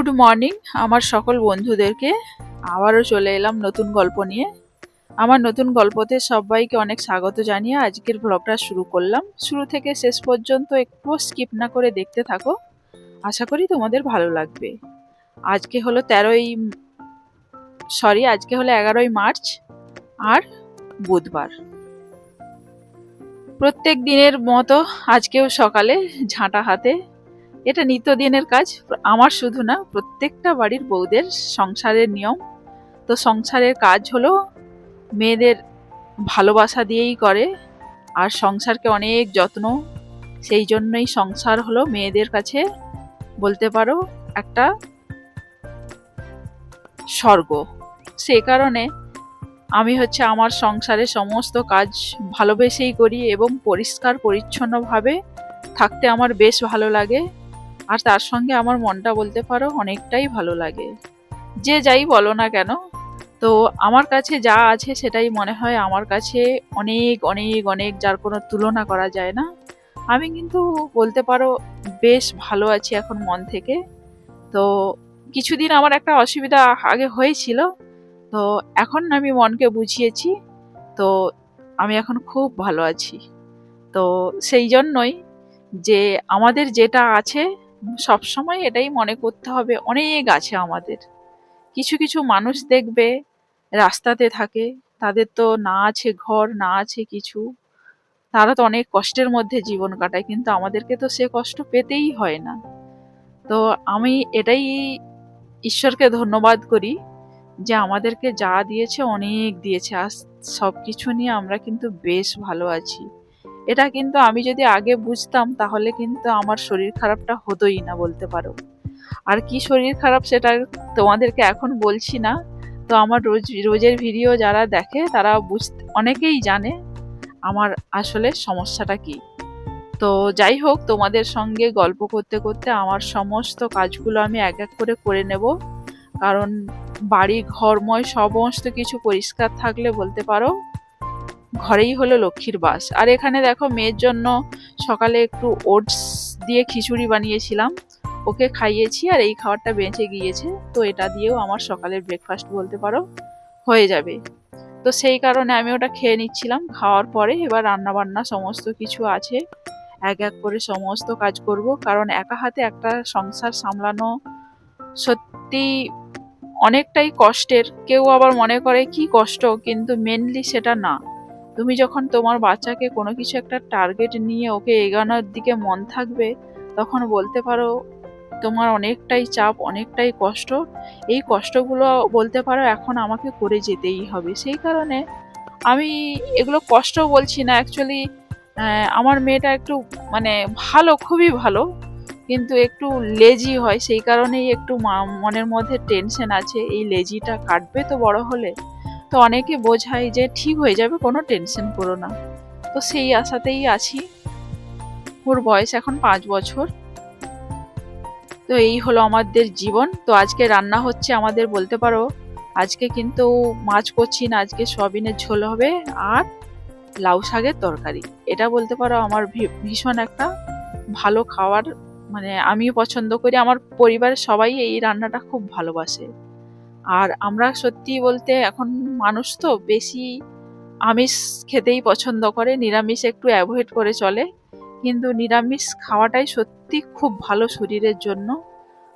Good morning আমার সকল বন্ধুদেরকে। আবারও চলে এলাম নতুন গল্প নিয়ে। আমার নতুন গল্পতে সবাইকে অনেক স্বাগত জানিয়ে আজকের ব্লগটা শুরু করলাম। শুরু থেকে শেষ পর্যন্ত একটু স্কিপ না করে দেখতে থাকো, আশা করি তোমাদের ভালো লাগবে। আজকে হলো 11ই মার্চ আর বুধবার। প্রত্যেক দিনের মতো আজকেও সকালে ঝাঁটা হাতে, এটা নিত্যদিনের কাজ। আমার শুধু না, প্রত্যেকটা বাড়ির বউদের সংসারের নিয়ম। তো সংসারের কাজ হলো মেয়েদের ভালোবাসা দিয়েই করে, আর সংসারকে অনেক যত্ন। সেই জন্যই সংসার হলো মেয়েদের কাছে বলতে পারো একটা স্বর্গ। সে কারণে আমি আমার সংসারের সমস্ত কাজ ভালোবেসেই করি এবং পরিষ্কার পরিচ্ছন্নভাবে থাকতে আমার বেশ ভালো লাগে। আর তার সঙ্গে আমার মনটা বলতে পারো অনেকটাই ভালো লাগে। যে যাই বলো না কেন, তো আমার কাছে যা আছে সেটাই মনে হয় আমার কাছে অনেক অনেক অনেক, যার কোনো তুলনা করা যায় না। আমি কিন্তু বলতে পারো বেশ ভালো আছি এখন মন থেকে। তো কিছুদিন আমার একটা অসুবিধা আগে হয়েছিল, তো এখন আমি মনকে বুঝিয়েছি। তো আমি এখন খুব ভালো আছি। তো সেই জন্যই যে আমাদের যেটা আছে সবসময় এটাই মনে করতে হবে, অনেক আছে আমাদের। কিছু কিছু মানুষ দেখবে রাস্তাতে থাকে, তাদের তো না আছে ঘর, না আছে কিছু, তারা তো অনেক কষ্টের মধ্যে জীবন কাটায়, কিন্তু আমাদেরকে তো সে কষ্ট পেতেই হয় না। তো আমি এটাই ঈশ্বরকে ধন্যবাদ করি যে আমাদেরকে যা দিয়েছে অনেক দিয়েছে, আর সব কিছু নিয়ে আমরা কিন্তু বেশ ভালো আছি। এটা কিন্তু আমি যদি আগে বুঝতাম তাহলে কিন্তু আমার শরীর খারাপটা হতোই না বলতে পারো। আর কি শরীর খারাপ সেটা তোমাদেরকে এখন বলছি না। তো আমার রোজের ভিডিও যারা দেখে তারা অনেকেই জানে আমার আসলে সমস্যাটা কি। তো যাই হোক, তোমাদের সঙ্গে গল্প করতে করতে আমার সমস্ত কাজগুলো আমি এক এক করে করে নেব। কারণ বাড়ি ঘরময় সমস্ত কিছু পরিষ্কার থাকলে বলতে পারো ঘরেই হলো লক্ষ্মীর বাস। আর এখানে দেখো মেয়ের জন্য সকালে একটু ওটস দিয়ে খিচুড়ি বানিয়েছিলাম, ওকে খাইয়েছি, আর এই খাবারটা বেঁচে গিয়েছে। তো এটা দিয়েও আমার সকালের ব্রেকফাস্ট বলতে পারো হয়ে যাবে। তো সেই কারণে আমি ওটা খেয়ে নিচ্ছিলাম। খাওয়ার পরে এবার রান্না বান্না সমস্ত কিছু আছে, এক এক করে সমস্ত কাজ করব। কারণ একা হাতে একটা সংসার সামলানো সত্যি অনেকটাই কষ্টের। কেউ আবার মনে করে কি কষ্ট, কিন্তু মেনলি সেটা না। তুমি যখন তোমার বাচ্চাকে কোনো কিছু একটা টার্গেট নিয়ে ওকে এগোনোর দিকে মন থাকবে, তখন বলতে পারো তোমার অনেকটাই চাপ, অনেকটাই কষ্ট। এই কষ্টগুলো বলতে পারো এখন আমাকে করে যেতেই হবে। সেই কারণে আমি এগুলো কষ্ট বলছি না অ্যাকচুয়ালি। আমার মেয়েটা একটু মানে ভালো, খুবই ভালো, কিন্তু একটু লেজি হয়। সেই কারণেই একটু মনের মধ্যে টেনশন আছে, এই লেজিটা কাটবে তো বড় হলে। তো অনেকে বোঝায় যে ঠিক হয়ে যাবে, কোনো টেনশন করো না। তো সেই আশাতেই আছি। ওর বয়স এখন 5 বছর। তো এই হলো আমাদের জীবন। তো আজকে রান্না হচ্ছে আমাদের বলতে পারো, আজকে কিন্তু মাছ করছি না, আজকে সয়াবিনের ঝোল হবে আর লাউ শাকের তরকারি। এটা বলতে পারো আমার ভীষণ একটা ভালো খাবার, মানে আমিও পছন্দ করি, আমার পরিবারের সবাই এই রান্নাটা খুব ভালোবাসে। আর আমরা সত্যি বলতে এখন মানুষ তো বেশি আমিষ খেতেই পছন্দ করে, নিরামিষ একটু অ্যাভয়েড করে চলে। কিন্তু নিরামিষ খাওয়াটাই সত্যি খুব ভালো শরীরের জন্য।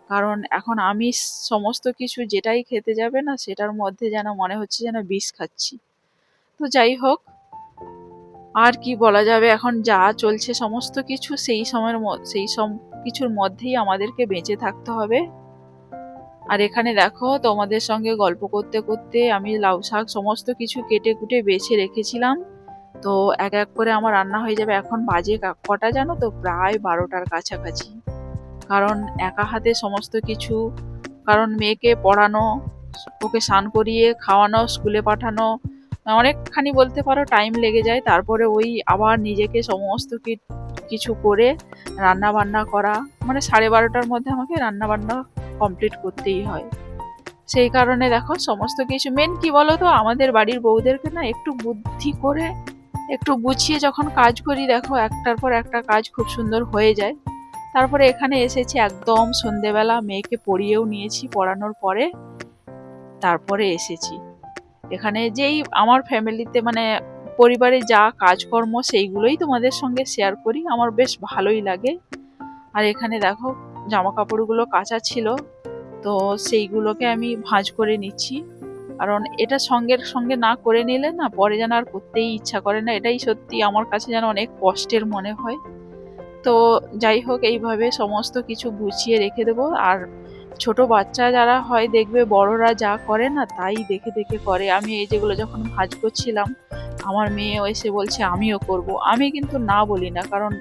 কারণ এখন আমিষ সমস্ত কিছু যেটাই খেতে যাবে না, সেটার মধ্যে যেন মনে হচ্ছে যেন বিষ খাচ্ছি। তো যাই হোক, আর কি বলা যাবে, এখন যা চলছে সমস্ত কিছু সেই সব কিছুর মধ্যেই আমাদেরকে বেঁচে থাকতে হবে। আর এখানে দেখো তোমাদের সঙ্গে গল্প করতে করতে আমি লাউ শাক সমস্ত কিছু কেটে কুটে বেছে রেখেছিলাম। তো এক এক করে আমার রান্না হয়ে যাবে। এখন বাজে কটা জানো তো, প্রায় 12টার কাছাকাছি। কারণ একা হাতে সমস্ত কিছু, কারণ মেয়েকে পড়ানো, ওকে স্নান করিয়ে খাওয়ানো, স্কুলে পাঠানো, অনেকখানি বলতে পারো টাইম লেগে যায়। তারপরে ওই আবার নিজেকে সমস্ত কিছু করে রান্না বান্না করা, মানে 12:30টার মধ্যে আমাকে রান্না বান্না কমপ্লিট করতেই হয়। সেই কারণে দেখো সমস্ত কিছু মেন কি বলো তো, আমাদের বাড়ির বউদেরকে না একটু বুদ্ধি করে একটু গুছিয়ে যখন কাজ করি, দেখো একটার পর একটা কাজ খুব সুন্দর হয়ে যায়। তারপরে এখানে এসেছি একদম সন্ধেবেলা, মেয়েকে পড়িয়েও নিয়েছি, পড়ানোর পরে তারপরে এসেছি এখানে। যেই আমার ফ্যামিলিতে মানে পরিবারে যা কাজকর্ম সেইগুলোই তোমাদের সঙ্গে শেয়ার করি, আমার বেশ ভালোই লাগে। আর এখানে দেখো জামা কাপড়গুলো কাঁচা ছিল, তো সেইগুলোকে আমি ভাঁজ করে নিচ্ছি, কারণ এটা সঙ্গের সঙ্গে না করে নিলে না পরে যেন আর করতেই ইচ্ছা করে না, এটাই সত্যি আমার কাছে যেন অনেক কষ্টের মনে হয়। তো যাই হোক, এইভাবে সমস্ত কিছু গুছিয়ে রেখে দেবো। আর ছোট বাচ্চা যারা হয় দেখবে বড়রা যা করে না তাই দেখে দেখে করে। আমি এই যেগুলো যখন ভাঁজ করছিলাম, আমার মেয়ে এসে বলছে আমিও করব। আমি কিন্তু না বলি না, কারণ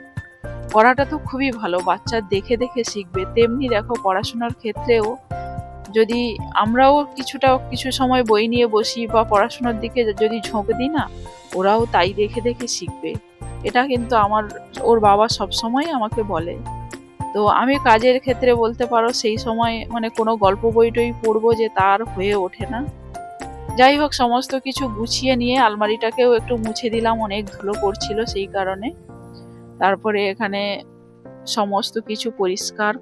করাটা তো খুবই ভালো, বাচ্চা দেখে দেখে শিখবে। তেমনি দেখো পড়াশোনার ক্ষেত্রেও যদি আমরাও কিছু সময় বই নিয়ে বসি বা পড়াশোনার দিকে যদি ঝোঁক দিই না, ওরাও তাই দেখে দেখে শিখবে। এটা কিন্তু ওর বাবা সব সময় আমাকে বলে। তো আমি কাজের ক্ষেত্রে বলতে পারো সেই সময় মানে কোনো গল্প বইটই পড়বো যে তার হয়ে ওঠে না। যাই হোক, সমস্ত কিছু গুছিয়ে নিয়ে আলমারিটাকেও একটু মুছে দিলাম, অনেক ধুলো পড়ছিল সেই কারণে। তারপরে এখানে সমস্ত কিছু পরিষ্কার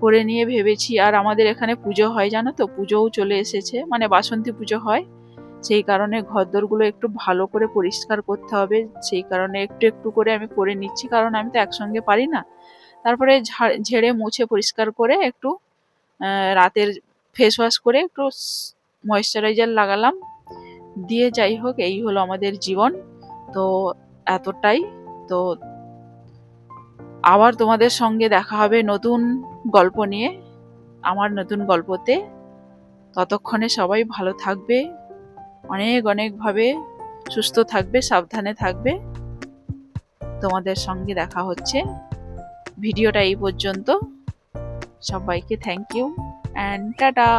করে নিয়ে ভেবেছি, আর আমাদের এখানে পুজো হয় জানো তো, পুজোও চলে এসেছে, মানে বাসন্তী পুজো হয়, সেই কারণে ঘরদোরগুলো একটু ভালো করে পরিষ্কার করতে হবে। সেই কারণে একটু একটু করে আমি করে নিচ্ছি, কারণ আমি তো একসঙ্গে পারি না। তারপরে ঝেড়ে মুছে পরিষ্কার করে একটু রাতের ফেস ওয়াশ করে একটু ময়েশ্চারাইজার লাগালাম, দিয়ে যাই হোক এই হলো আমাদের জীবন। তো এতটাই। তো আবার তোমাদের সঙ্গে দেখা হবে নতুন গল্প নিয়ে, আমার নতুন গল্পতে। ততক্ষণে সবাই ভালো থাকবে, অনেক অনেকভাবে সুস্থ থাকবে, সাবধানে থাকবে। তোমাদের সঙ্গে দেখা হচ্ছে। ভিডিওটা এই পর্যন্ত। সবাইকে থ্যাংক ইউ অ্যান্ড টাটা।